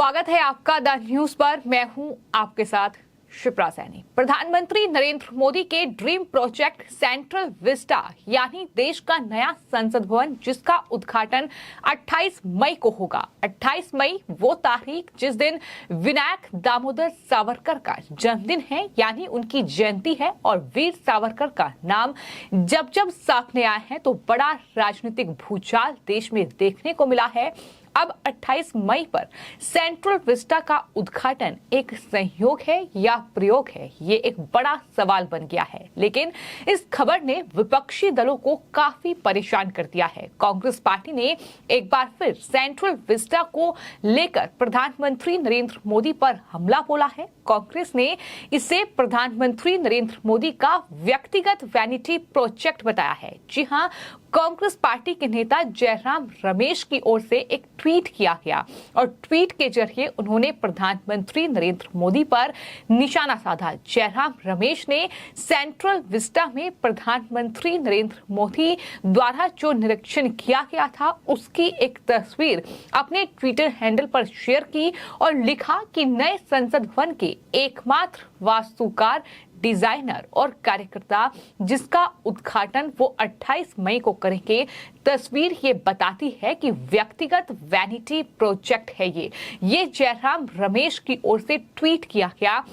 स्वागत है आपका द न्यूज पर। मैं हूं आपके साथ शिप्रा सैनी। प्रधानमंत्री नरेंद्र मोदी के ड्रीम प्रोजेक्ट सेंट्रल विस्टा यानी देश का नया संसद भवन, जिसका उद्घाटन 28 मई को होगा। 28 मई वो तारीख जिस दिन विनायक दामोदर सावरकर का जन्मदिन है, यानी उनकी जयंती है। और वीर सावरकर का नाम जब जब सामने आया है तो बड़ा राजनीतिक भूचाल देश में देखने को मिला है। अब 28 मई पर सेंट्रल विस्टा का उद्घाटन एक संयोग है या प्रयोग है, ये एक बड़ा सवाल बन गया है। लेकिन इस खबर ने विपक्षी दलों को काफी परेशान कर दिया है। कांग्रेस पार्टी ने एक बार फिर सेंट्रल विस्टा को लेकर प्रधानमंत्री नरेंद्र मोदी पर हमला बोला है। कांग्रेस ने इसे प्रधानमंत्री नरेंद्र मोदी का व्यक्तिगत वैनिटी प्रोजेक्ट बताया है। जी हां, कांग्रेस पार्टी के नेता जयराम रमेश की ओर से एक ट्वीट किया गया और ट्वीट के जरिए उन्होंने प्रधानमंत्री नरेंद्र मोदी पर निशाना साधा। जयराम रमेश ने सेंट्रल विस्टा में प्रधानमंत्री नरेंद्र मोदी द्वारा जो निरीक्षण किया गया था उसकी एक तस्वीर अपने ट्विटर हैंडल पर शेयर की और लिखा कि नए संसद भवन के एकमात्र वास्तुकार, डिजाइनर और कार्यकर्ता जिसका उद्घाटन वो 28 मई को करेंगे। तस्वीर ये बताती है कि व्यक्तिगत वैनिटी प्रोजेक्ट है ये जयराम रमेश की ओर से ट्वीट किया गया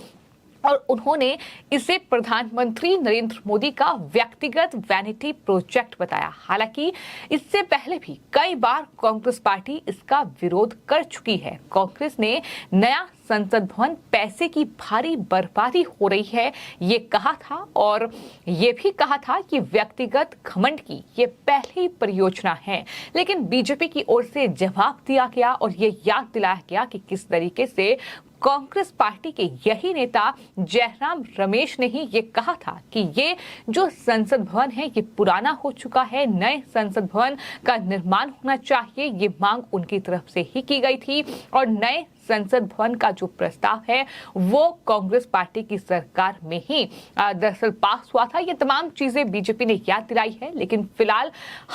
और उन्होंने इसे प्रधानमंत्री नरेंद्र मोदी का व्यक्तिगत वैनिटी प्रोजेक्ट बताया। हालांकि इससे पहले भी कई बार कांग्रेस पार्टी इसका विरोध कर चुकी है। कांग्रेस ने नया संसद भवन पैसे की भारी बर्बादी हो रही है ये कहा था और ये भी कहा था कि व्यक्तिगत घमंड की ये पहली परियोजना है। लेकिन बीजेपी की ओर से जवाब दिया गया और ये याद दिलाया गया कि किस तरीके से कांग्रेस पार्टी के यही नेता जयराम रमेश ने ही ये कहा था कि ये जो संसद भवन है ये पुराना हो चुका है, नए संसद भवन का निर्माण होना चाहिए। ये मांग उनकी तरफ से ही की गई थी और नए संसद भवन का जो प्रस्ताव है वो कांग्रेस पार्टी की सरकार में ही दरअसल पास हुआ था। ये तमाम चीजें बीजेपी ने याद दिलाई है। लेकिन फिलहाल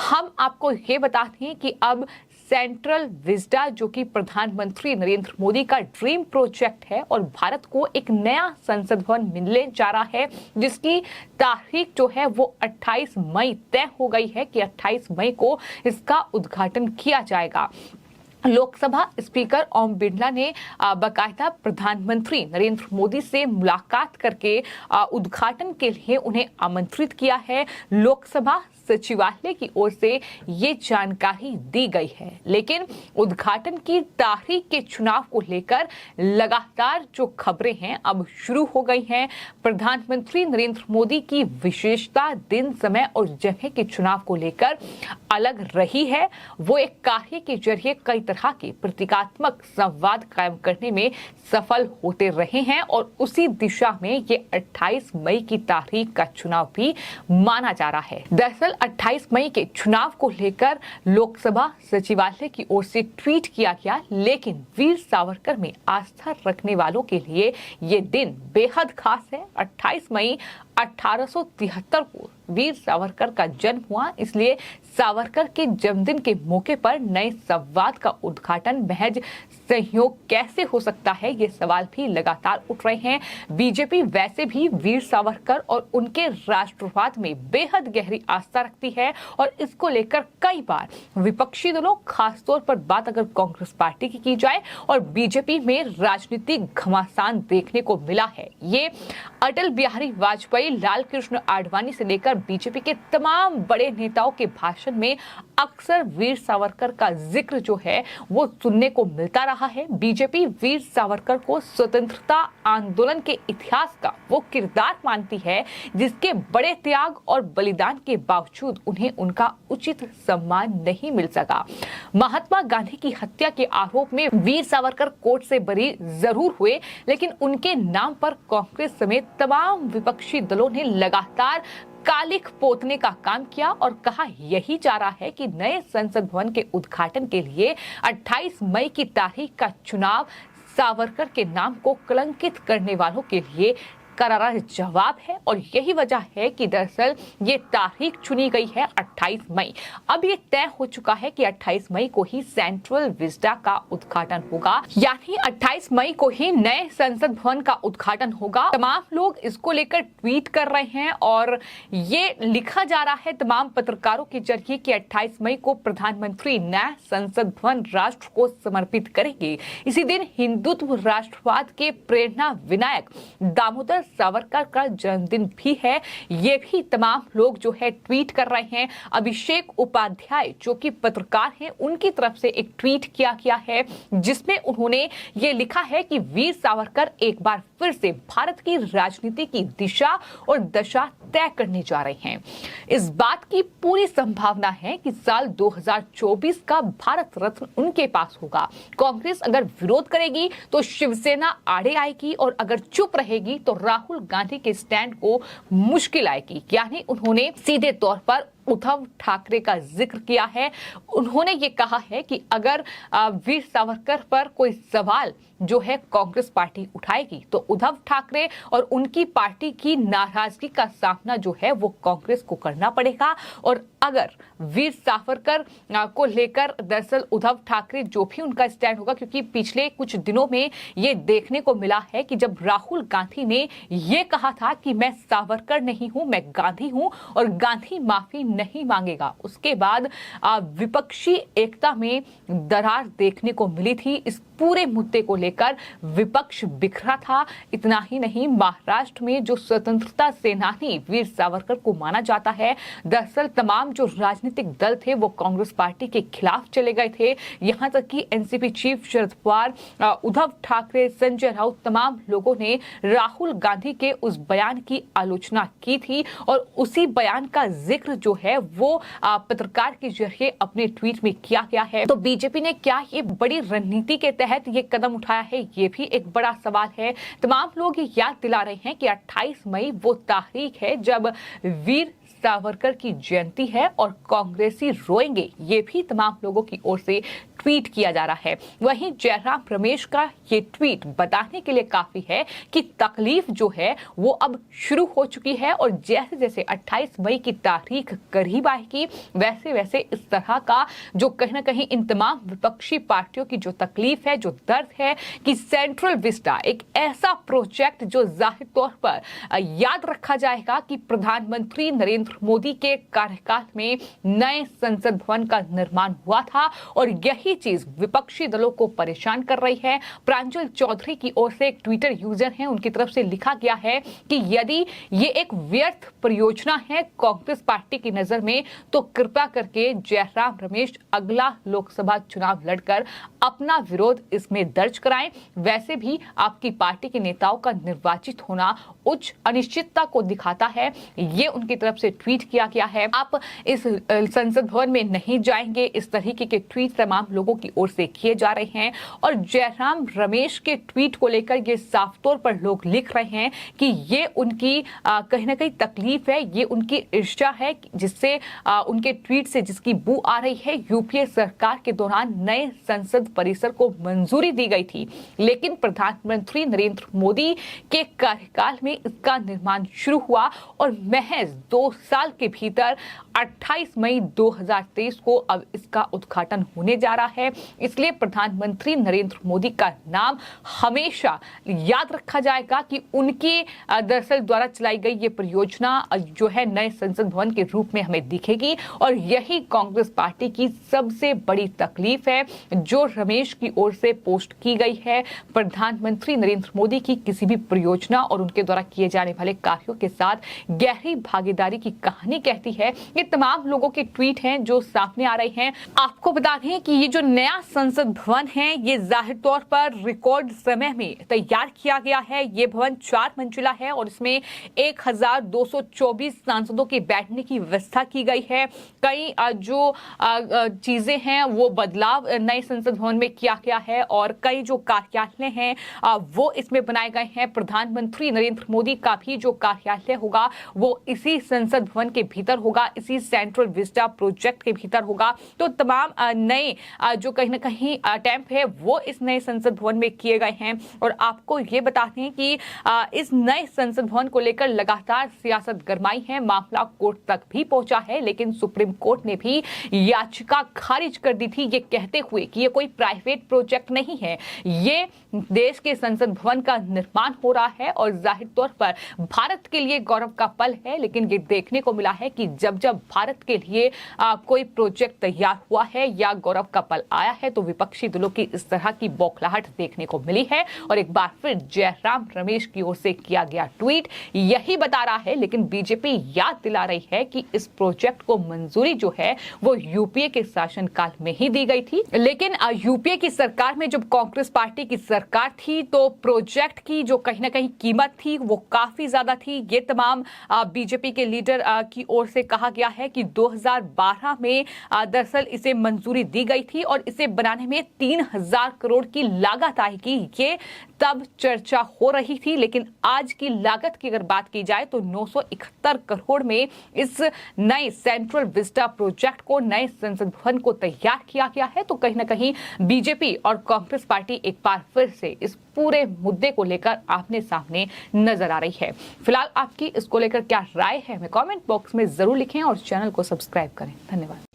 हम आपको ये बताते हैं कि अब सेंट्रल विस्टा, जो कि प्रधानमंत्री नरेंद्र मोदी का ड्रीम प्रोजेक्ट है और भारत को एक नया संसद भवन मिलने जा रहा है, जिसकी तारीख जो है वो 28 मई तय हो गई है कि 28 मई को इसका उद्घाटन किया जाएगा। लोकसभा स्पीकर ओम बिरला ने बाकायदा प्रधानमंत्री नरेंद्र मोदी से मुलाकात करके उद्घाटन के लिए उन्हें आमंत्रित किया है। लोकसभा सचिवालय की ओर से ये जानकारी दी गई है। लेकिन उद्घाटन की तारीख के चुनाव को लेकर लगातार जो खबरें हैं अब शुरू हो गई हैं। प्रधानमंत्री नरेंद्र मोदी की विशेषता दिन, समय और जगह के चुनाव को लेकर अलग रही है। वो एक कार्य के जरिए कई तरह के प्रतीकात्मक संवाद कायम करने में सफल होते रहे हैं और उसी दिशा में ये 28 मई की तारीख का चुनाव भी माना जा रहा है। दरअसल 28 मई के चुनाव को लेकर लोकसभा सचिवालय की ओर से ट्वीट किया गया, लेकिन वीर सावरकर में आस्था रखने वालों के लिए ये दिन बेहद खास है। 28 मई 1873 को वीर सावरकर का जन्म हुआ, इसलिए सावरकर के जन्मदिन के मौके पर नए संवाद का उद्घाटन महज संयोग कैसे हो सकता है, ये सवाल भी लगातार उठ रहे हैं। बीजेपी वैसे भी वीर सावरकर और उनके राष्ट्रवाद में बेहद गहरी आस्था रखती है और इसको लेकर कई बार विपक्षी दलों, खासतौर पर बात अगर कांग्रेस पार्टी की जाए और बीजेपी में राजनीतिक घमासान देखने को मिला है। ये अटल बिहारी वाजपेयी, लाल कृष्ण आडवाणी से लेकर बीजेपी के तमाम बड़े नेताओं के भाषण में अक्सर वीर सावरकर का जिक्र जो है वो सुनने को मिलता रहा है। बीजेपी वीर सावरकर को स्वतंत्रता आंदोलन के इतिहास का वो किरदार मानती है जिसके बड़े त्याग और बलिदान के बावजूद उन्हें उनका उचित सम्मान नहीं मिल सका। महात्मा गांधी की हत्या के आरोप में वीर सावरकर कोर्ट से बरी जरूर हुए, लेकिन उनके नाम पर कांग्रेस समेत तमाम विपक्षी दलों ने लगातार कालिख पोतने का काम किया और कहा यही जा रहा है कि नए संसद भवन के उद्घाटन के लिए 28 मई की तारीख का चुनाव सावरकर के नाम को कलंकित करने वालों के लिए करारा जवाब है और यही वजह है कि दरअसल ये तारीख चुनी गई है 28 मई। अब ये तय हो चुका है कि 28 मई को ही सेंट्रल विस्टा का उद्घाटन होगा, यानी 28 मई को ही नए संसद भवन का उद्घाटन होगा। तमाम लोग इसको लेकर ट्वीट कर रहे हैं और ये लिखा जा रहा है तमाम पत्रकारों के जरिए कि 28 मई को प्रधानमंत्री नया संसद भवन राष्ट्र को समर्पित करेंगे। इसी दिन हिंदुत्व राष्ट्रवाद के प्रेरणा विनायक दामोदर सावरकर का जन्मदिन भी है। ये भी तमाम लोग जो है ट्वीट कर रहे हैं। अभिषेक उपाध्याय जो कि पत्रकार हैं, उनकी तरफ से एक ट्वीट किया गया है जिसमें उन्होंने ये लिखा है कि वीर सावरकर एक बार फिर से भारत की राजनीति की दिशा और दशा तय करने जा रहे हैं। इस बात की पूरी संभावना है कि साल 2024 का भारत रत्न उनके पास होगा। कांग्रेस अगर विरोध करेगी तो शिवसेना आड़े आएगी और अगर चुप रहेगी तो राहुल गांधी के स्टैंड को मुश्किल आएगी। यानी उन्होंने सीधे तौर पर उद्धव ठाकरे का जिक्र किया है। उन्होंने ये कहा है कि अगर वीर सावरकर पर कोई सवाल जो है कांग्रेस पार्टी उठाएगी तो उद्धव ठाकरे और उनकी पार्टी की नाराजगी का सामना जो है वो कांग्रेस को करना पड़ेगा। और अगर वीर सावरकर को लेकर दरअसल उद्धव ठाकरे जो भी उनका स्टैंड होगा, क्योंकि पिछले कुछ दिनों में ये देखने को मिला है कि जब राहुल गांधी ने ये कहा था कि मैं सावरकर नहीं हूं, मैं गांधी हूं और गांधी माफी नहीं मांगेगा, उसके बाद विपक्षी एकता में दरार देखने को मिली थी। इस पूरे मुद्दे को लेकर विपक्ष बिखरा था। इतना ही नहीं, महाराष्ट्र में जो स्वतंत्रता सेनानी वीर सावरकर को माना जाता है, दरअसल तमाम जो राजनीतिक दल थे वो कांग्रेस पार्टी के खिलाफ चले गए थे। यहां तक कि एनसीपी चीफ शरद पवार, उद्धव ठाकरे, संजय राउत, तमाम लोगों ने राहुल गांधी के उस बयान की आलोचना की थी और उसी बयान का जिक्र जो है वो पत्रकार के जरिए अपने ट्वीट में किया गया है। तो बीजेपी ने क्या ये बड़ी रणनीति के तहत ये कदम उठाया है, ये भी एक बड़ा सवाल है। तमाम लोग ये याद दिला रहे हैं कि 28 मई वो तारीख है जब वीर सावरकर की जयंती है और कांग्रेसी रोएंगे, ये भी तमाम लोगों की ओर से ट्वीट किया जा रहा है। वहीं जयराम रमेश का ये ट्वीट बताने के लिए काफी है कि तकलीफ जो है वो अब शुरू हो चुकी है और जैसे जैसे 28 मई की तारीख करीब आएगी वैसे वैसे इस तरह का जो कहीं ना कहीं इन तमाम विपक्षी पार्टियों की जो तकलीफ है, जो दर्द है कि सेंट्रल विस्टा एक ऐसा प्रोजेक्ट जो जाहिर तौर पर याद रखा जाएगा कि प्रधानमंत्री नरेंद्र मोदी के कार्यकाल में नए संसद भवन का निर्माण हुआ था और यही चीज विपक्षी दलों को परेशान कर रही है। प्रांजल चौधरी की ओर से एक ट्विटर यूजर है, उनकी तरफ से लिखा गया है कि यदि ये एक व्यर्थ परियोजना है कांग्रेस पार्टी की नजर में तो कृपया करके जयराम रमेश अगला लोकसभा चुनाव लड़कर अपना विरोध इसमें दर्ज कराएं। वैसे भी आपकी पार्टी के नेताओं का निर्वाचित होना उच्च अनिश्चितता को दिखाता है, ये उनकी तरफ से ट्वीट किया गया है। आप इस संसद भवन में नहीं जाएंगे, इस तरीके के ट्वीट तमाम लोगों की ओर से किए जा रहे हैं और जयराम रमेश के ट्वीट को लेकर ये साफ तौर पर लोग लिख रहे हैं कि ये उनकी कहीं ना कहीं तकलीफ है, ये उनकी ईर्ष्या है जिससे उनके ट्वीट से जिसकी बू आ रही है। यूपीए सरकार के दौरान नए संसद परिसर को मंजूरी दी गई थी, लेकिन प्रधानमंत्री नरेंद्र मोदी के कार्यकाल में इसका निर्माण शुरू हुआ और महज 2 साल के भीतर 28 मई 2023 को अब इसका उद्घाटन होने जा रहा है। इसलिए प्रधानमंत्री नरेंद्र मोदी का नाम हमेशा याद रखा जाएगा कि उनकी दरअसल द्वारा चलाई गई ये परियोजना जो है नए संसद भवन के रूप में हमें दिखेगी और यही कांग्रेस पार्टी की सबसे बड़ी तकलीफ है जो रमेश की ओर से पोस्ट की गई है। प्रधानमंत्री नरेंद्र मोदी की किसी भी परियोजना और उनके द्वारा किए जाने वाले कार्यों के साथ गहरी भागीदारी की कहानी कहती है। ये तमाम लोगों के ट्वीट हैं जो सामने आ रहे हैं। आपको बता दें कि ये जो नया संसद भवन है ये जाहिर तौर पर रिकॉर्ड समय में तैयार किया गया है। ये भवन 4 मंजिला है और इसमें 1224 सांसदों के बैठने की व्यवस्था व्यवस्था की गई है, कई जो चीजें हैं वो बदलाव नए संसद भवन में किया गया है और कई जो कार्यालय हैं वो इसमें बनाए गए हैं। प्रधानमंत्री नरेंद्र मोदी का भी जो कार्यालय होगा वो इसी संसद भवन के भीतर होगा, इसी सेंट्रल विस्टा प्रोजेक्ट के भीतर होगा। तो तमाम नए जो कहीं ना कहीं अटेम्प्ट है वो इस नए संसद भवन में किए गए हैं। और आपको ये बताते हैं कि इस नए संसद भवन को लेकर लगातार सियासत गरमाई है, मामला कोर्ट तक भी पहुंचा है, लेकिन सुप्रीम कोर्ट ने भी याचिका खारिज कर दी थी, ये कहते हुए कि ये कोई प्राइवेट प्रोजेक्ट नहीं है, ये देश के संसद भवन का निर्माण हो रहा है और जाहिर तौर पर भारत के लिए गौरव का पल है। लेकिन ये देखने को मिला है कि जब जब भारत के लिए कोई प्रोजेक्ट तैयार हुआ है या गौरव का पल आया है तो विपक्षी दलों की इस तरह की बौखलाहट देखने को मिली है। और एक बार फिर जयराम रमेश की ओर से किया गया ट्वीट यही बता रहा है, लेकिन बीजेपी याद दिला रही है कि इस प्रोजेक्ट को मंजूरी जो है वो यूपीए के शासनकाल में ही दी गई थी। लेकिन यूपीए की सरकार में जब कांग्रेस पार्टी की सरकार थी तो प्रोजेक्ट की जो कहीं ना कहीं कीमत थी वो काफी ज्यादा थी। ये तमाम बीजेपी के लीडर की ओर से कहा गया है कि 2012 में दरअसल इसे मंजूरी दी गई थी और इसे बनाने में 3000 करोड़ की लागत आएगी, ये तब चर्चा हो रही थी। लेकिन आज की लागत की अगर बात की जाए तो 971 करोड़ में इस नए सेंट्रल विस्टा प्रोजेक्ट को, नए संसद भवन को तैयार किया गया है। तो कहीं ना कहीं बीजेपी और कांग्रेस पार्टी एक बार फिर से इस पूरे मुद्दे को लेकर आमने सामने नजर आ रही है। फिलहाल आपकी इसको लेकर क्या राय है हमें कमेंट बॉक्स में जरूर लिखें और चैनल को सब्सक्राइब करें। धन्यवाद।